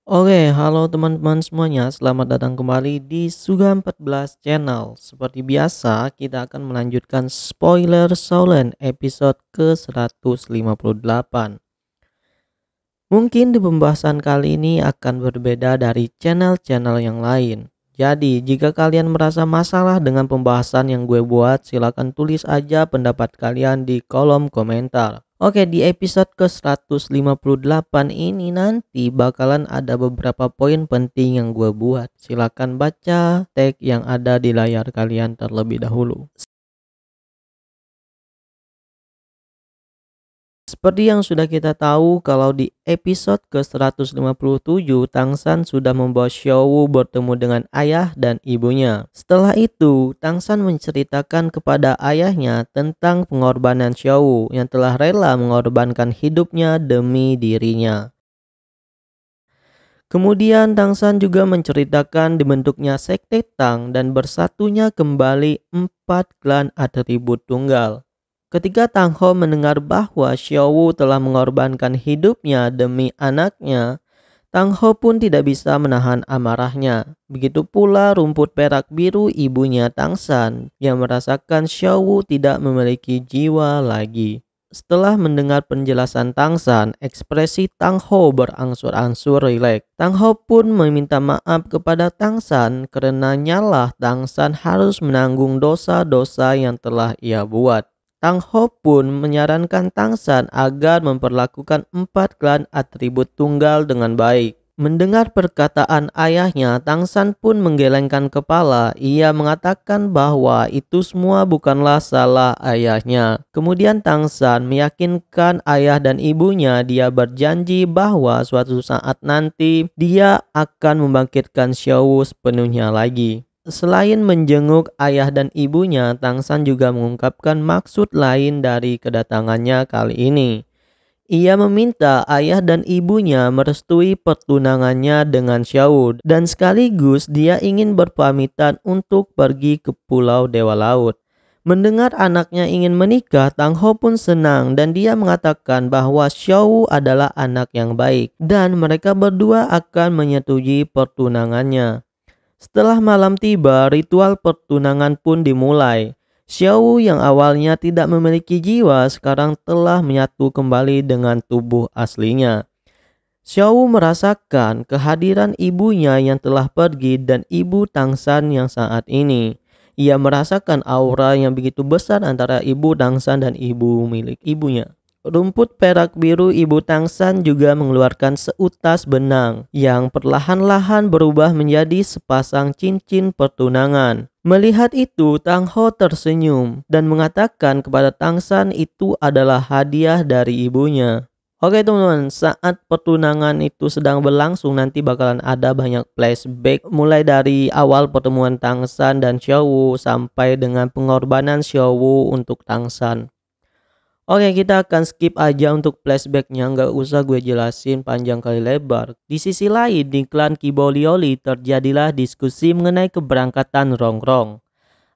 Oke, halo teman-teman semuanya. Selamat datang kembali di Suga 14 Channel. Seperti biasa, kita akan melanjutkan spoiler Saulen episode ke-158. Mungkin di pembahasan kali ini akan berbeda dari channel-channel yang lain. Jadi, jika kalian merasa masalah dengan pembahasan yang gue buat, silakan tulis aja pendapat kalian di kolom komentar. Oke, di episode ke-158 ini nanti bakalan ada beberapa poin penting yang gue buat. Silakan baca tag yang ada di layar kalian terlebih dahulu. Seperti yang sudah kita tahu, kalau di episode ke-157 Tangsan sudah membawa Xiaowu bertemu dengan ayah dan ibunya. Setelah itu, Tangsan menceritakan kepada ayahnya tentang pengorbanan Xiaowu yang telah rela mengorbankan hidupnya demi dirinya. Kemudian Tangsan juga menceritakan dibentuknya sekte Tang dan bersatunya kembali 4 klan atribut tunggal. Ketika Tang Ho mendengar bahwa Xiaowu telah mengorbankan hidupnya demi anaknya, Tang Ho pun tidak bisa menahan amarahnya. Begitu pula rumput perak biru ibunya Tang San yang merasakan Xiaowu tidak memiliki jiwa lagi. Setelah mendengar penjelasan Tang San, ekspresi Tang Ho berangsur-angsur rileks. Tang Ho pun meminta maaf kepada Tang San karena nyalah Tang San harus menanggung dosa-dosa yang telah ia buat. Tang Ho pun menyarankan Tang San agar memperlakukan 4 klan atribut tunggal dengan baik. Mendengar perkataan ayahnya, Tang San pun menggelengkan kepala. Ia mengatakan bahwa itu semua bukanlah salah ayahnya. Kemudian Tang San meyakinkan ayah dan ibunya. Dia berjanji bahwa suatu saat nanti dia akan membangkitkan Xiaowu sepenuhnya lagi. Selain menjenguk ayah dan ibunya, Tang San juga mengungkapkan maksud lain dari kedatangannya kali ini. Ia meminta ayah dan ibunya merestui pertunangannya dengan Xiao dan sekaligus dia ingin berpamitan untuk pergi ke Pulau Dewa Laut. Mendengar anaknya ingin menikah, Tang Ho pun senang dan dia mengatakan bahwa Xiao adalah anak yang baik dan mereka berdua akan menyetujui pertunangannya. Setelah malam tiba, ritual pertunangan pun dimulai. Xiao yang awalnya tidak memiliki jiwa sekarang telah menyatu kembali dengan tubuh aslinya. Xiao merasakan kehadiran ibunya yang telah pergi dan ibu Tangsan yang saat ini. Ia merasakan aura yang begitu besar antara ibu Tangsan dan ibu milik ibunya. Rumput perak biru ibu Tangsan juga mengeluarkan seutas benang yang perlahan-lahan berubah menjadi sepasang cincin pertunangan. Melihat itu, Tang Ho tersenyum dan mengatakan kepada Tangsan itu adalah hadiah dari ibunya. Oke teman-teman, saat pertunangan itu sedang berlangsung nanti bakalan ada banyak flashback mulai dari awal pertemuan Tangsan dan Xiaowu sampai dengan pengorbanan Xiaowu untuk Tangsan. Oke, kita akan skip aja untuk flashbacknya, nggak usah gue jelasin panjang kali lebar. Di sisi lain, di klan Kibolioli terjadilah diskusi mengenai keberangkatan Rongrong.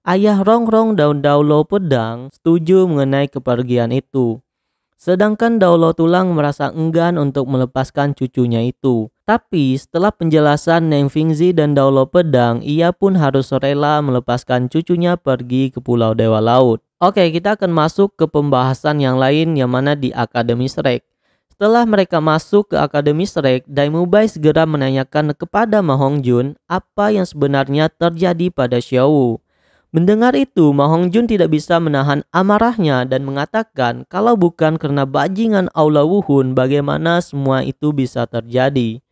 Ayah Rongrong dan Daulo Pedang setuju mengenai kepergian itu. Sedangkan Daulo Tulang merasa enggan untuk melepaskan cucunya itu. Tapi setelah penjelasan Neng Fingzi dan Daulo Pedang, ia pun harus rela melepaskan cucunya pergi ke Pulau Dewa Laut. Oke, kita akan masuk ke pembahasan yang lain yang mana di Akademi Shrek. Setelah mereka masuk ke Akademi Shrek, Daimubai segera menanyakan kepada Ma Hongjun apa yang sebenarnya terjadi pada Xiaowu. Mendengar itu, Ma Hongjun tidak bisa menahan amarahnya dan mengatakan kalau bukan karena bajingan Aula Wuhun, bagaimana semua itu bisa terjadi.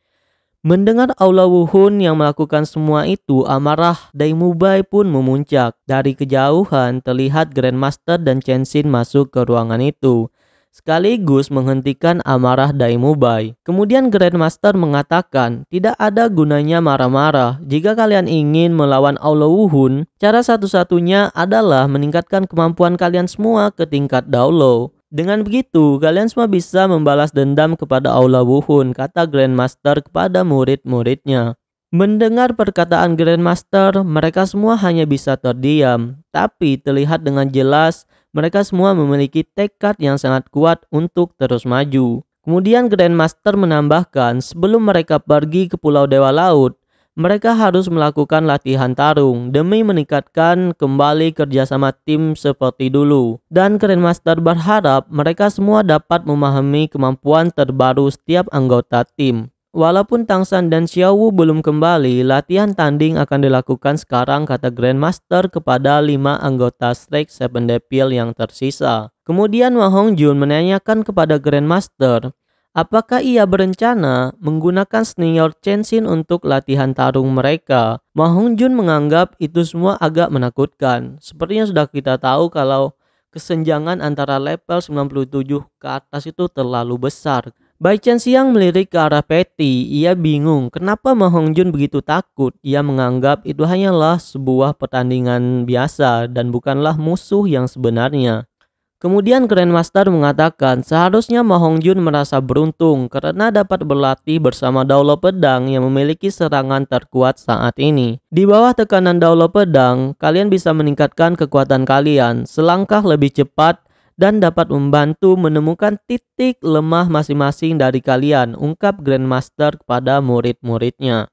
Mendengar Aula Wuhun yang melakukan semua itu, amarah Daimubai pun memuncak. Dari kejauhan terlihat Grandmaster dan Chenshin masuk ke ruangan itu, sekaligus menghentikan amarah Daimubai. Kemudian Grandmaster mengatakan, tidak ada gunanya marah-marah. Jika kalian ingin melawan Aula Wuhun, cara satu-satunya adalah meningkatkan kemampuan kalian semua ke tingkat Daulo. Dengan begitu, kalian semua bisa membalas dendam kepada Aula Wuhun, kata Grandmaster kepada murid-muridnya. Mendengar perkataan Grandmaster, mereka semua hanya bisa terdiam. Tapi terlihat dengan jelas, mereka semua memiliki tekad yang sangat kuat untuk terus maju. Kemudian Grandmaster menambahkan sebelum mereka pergi ke Pulau Dewa Laut, mereka harus melakukan latihan tarung demi meningkatkan kembali kerjasama tim seperti dulu. Dan Grandmaster berharap mereka semua dapat memahami kemampuan terbaru setiap anggota tim. Walaupun Tang San dan Xiao Wu belum kembali, latihan tanding akan dilakukan sekarang, kata Grandmaster kepada 5 anggota Strike Seven Devil yang tersisa. Kemudian Ma Hongjun menanyakan kepada Grandmaster, apakah ia berencana menggunakan senior Chenshin untuk latihan tarung mereka. Ma Hongjun menganggap itu semua agak menakutkan. Sepertinya sudah kita tahu kalau kesenjangan antara level 97 ke atas itu terlalu besar. Bai Chen Xiang melirik ke arah Patty. Ia bingung kenapa Ma Hongjun begitu takut. Ia menganggap itu hanyalah sebuah pertandingan biasa dan bukanlah musuh yang sebenarnya. Kemudian Grandmaster mengatakan seharusnya Ma Hongjun merasa beruntung karena dapat berlatih bersama Daulo Pedang yang memiliki serangan terkuat saat ini. Di bawah tekanan Daulo Pedang, kalian bisa meningkatkan kekuatan kalian selangkah lebih cepat dan dapat membantu menemukan titik lemah masing-masing dari kalian, ungkap Grandmaster kepada murid-muridnya.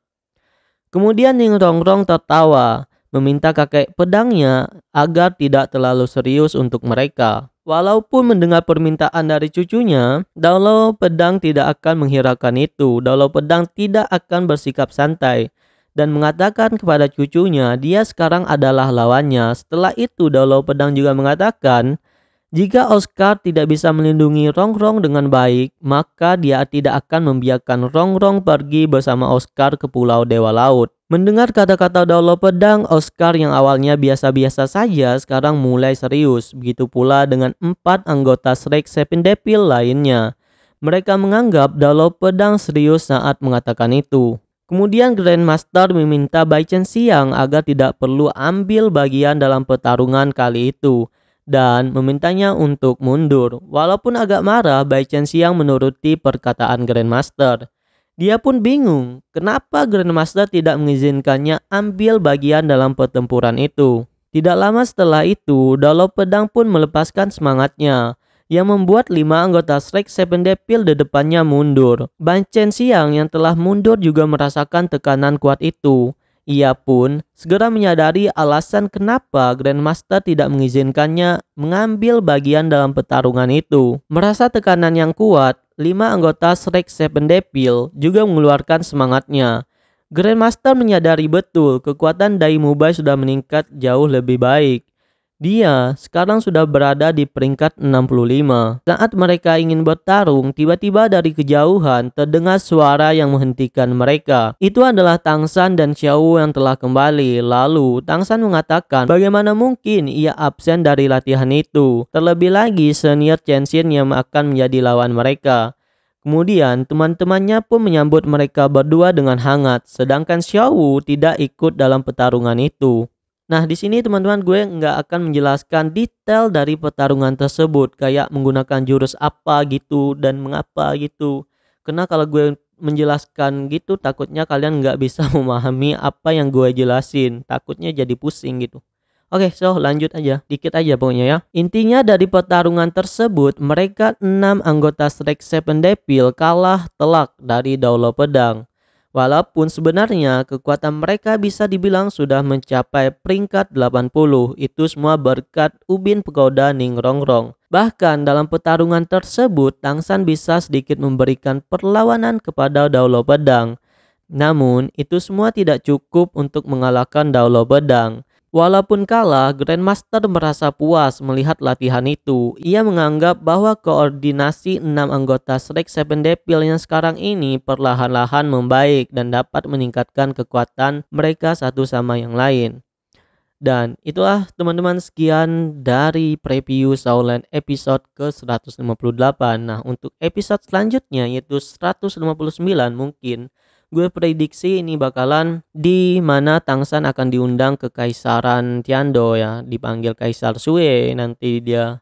Kemudian Ning Rongrong tertawa, meminta kakek pedangnya agar tidak terlalu serius untuk mereka. Walaupun mendengar permintaan dari cucunya, Daulo Pedang tidak akan menghiraukan itu. Daulo Pedang tidak akan bersikap santai dan mengatakan kepada cucunya dia sekarang adalah lawannya. Setelah itu Daulo Pedang juga mengatakan, jika Oscar tidak bisa melindungi Rongrong dengan baik, maka dia tidak akan membiarkan Rongrong pergi bersama Oscar ke Pulau Dewa Laut. Mendengar kata-kata Daulo Pedang, Oscar yang awalnya biasa-biasa saja sekarang mulai serius. Begitu pula dengan 4 anggota Strike Seven Devil lainnya. Mereka menganggap Daulo Pedang serius saat mengatakan itu. Kemudian Grandmaster meminta Bai Chen Xiang agar tidak perlu ambil bagian dalam pertarungan kali itu dan memintanya untuk mundur. Walaupun agak marah, Bai Chen Xiang menuruti perkataan Grandmaster. Dia pun bingung kenapa Grandmaster tidak mengizinkannya ambil bagian dalam pertempuran itu. Tidak lama setelah itu, Daulo Pedang pun melepaskan semangatnya yang membuat 5 anggota Strike Seven Devil di depannya mundur. Bai Chen Xiang yang telah mundur juga merasakan tekanan kuat itu. Ia pun segera menyadari alasan kenapa Grandmaster tidak mengizinkannya mengambil bagian dalam pertarungan itu. Merasa tekanan yang kuat, 5 anggota Strike Seven Devil juga mengeluarkan semangatnya. Grandmaster menyadari betul kekuatan Dai Mubai sudah meningkat jauh lebih baik. Dia sekarang sudah berada di peringkat 65. Saat mereka ingin bertarung, tiba-tiba dari kejauhan terdengar suara yang menghentikan mereka. Itu adalah Tang San dan Xiao Wu yang telah kembali. Lalu Tang San mengatakan bagaimana mungkin ia absen dari latihan itu. Terlebih lagi senior Chenshin yang akan menjadi lawan mereka. Kemudian teman-temannya pun menyambut mereka berdua dengan hangat. Sedangkan Xiao Wu tidak ikut dalam pertarungan itu. Nah, di sini teman-teman gue nggak akan menjelaskan detail dari pertarungan tersebut, kayak menggunakan jurus apa gitu dan mengapa gitu. Karena kalau gue menjelaskan gitu, takutnya kalian nggak bisa memahami apa yang gue jelasin. Takutnya jadi pusing gitu. Oke, so lanjut aja, dikit aja pokoknya ya. Intinya dari pertarungan tersebut, mereka 6 anggota Strike Seven Devil kalah telak dari Daulo Pedang. Walaupun sebenarnya kekuatan mereka bisa dibilang sudah mencapai peringkat 80, itu semua berkat Ubin Pegoda Ning Rongrong. Bahkan dalam pertarungan tersebut, Tang San bisa sedikit memberikan perlawanan kepada Daulo Pedang. Namun, itu semua tidak cukup untuk mengalahkan Daulo Pedang. Walaupun kalah, Grandmaster merasa puas melihat latihan itu. Ia menganggap bahwa koordinasi 6 anggota Strike Seven Devil yang sekarang ini perlahan-lahan membaik dan dapat meningkatkan kekuatan mereka satu sama yang lain. Dan itulah teman-teman sekian dari preview Shaolan episode ke-158. Nah, untuk episode selanjutnya yaitu 159 mungkin gue prediksi ini bakalan di mana Tang San akan diundang ke Kaisaran Tiando ya, dipanggil Kaisar Sui. Nanti dia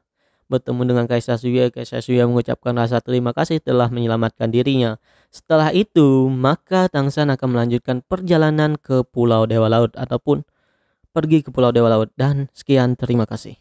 bertemu dengan Kaisar Sui. Kaisar Sui mengucapkan rasa terima kasih telah menyelamatkan dirinya. Setelah itu, maka Tang San akan melanjutkan perjalanan ke Pulau Dewa Laut ataupun pergi ke Pulau Dewa Laut. Dan sekian, terima kasih.